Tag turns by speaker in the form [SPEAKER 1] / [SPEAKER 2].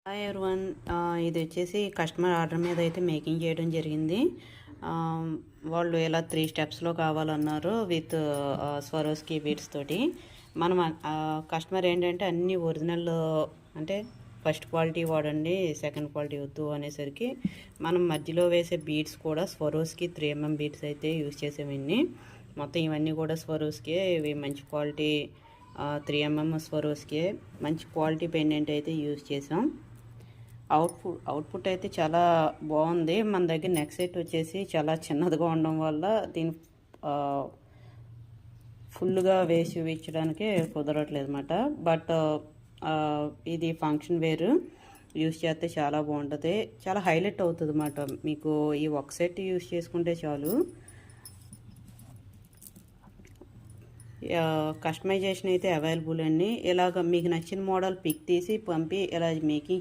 [SPEAKER 1] Hi everyone. ఇది వచ్చేసి customer order మీద అయితే మేకింగ్ చేయడం జరిగింది. వాళ్ళు ఇలా 3 స్టెప్స్లో కావాలన్నారు విత్ స్వరోస్కి బీడ్స్ తోటి. మనం కస్టమర్ ఏంటంటే అన్నీ ఒరిజినల్, అంటే ఫస్ట్ క్వాలిటీ వాడండి, సెకండ్ క్వాలిటీ వద్దు అనేసరికి మనం మధ్యలో వేసే బీడ్స్ కూడా స్వరోస్కి 3mm బీడ్స్ అయితే యూజ్ చేసామండి. మొత్తం ఇవన్నీ కూడా స్వరోస్కే, ఇవి మంచి క్వాలిటీ 3mm స్వరోస్కే మంచి క్వాలిటీ పెండెంట్ అయితే యూజ్ చేసాం. అవుట్పుట్ అయితే చాలా బాగుంది. మన దగ్గర నెక్ సెట్ వచ్చేసి చాలా చిన్నదిగా ఉండడం వల్ల దీన్ని ఫుల్గా వేసి ఇచ్చడానికి కుదరట్లేదు అనమాట. బట్ ఇది ఫంక్షన్ వేరు యూస్ చేస్తే చాలా బాగుంటుంది, చాలా హైలైట్ అవుతుంది అన్నమాట. మీకు ఈ ఒక సెట్ యూస్ చేసుకుంటే చాలు. కస్టమైజేషన్ అయితే అవైలబుల్ అండి. ఇలాగ మీకు నచ్చిన మోడల్ పిక్ తీసి పంపి ఇలా మేకింగ్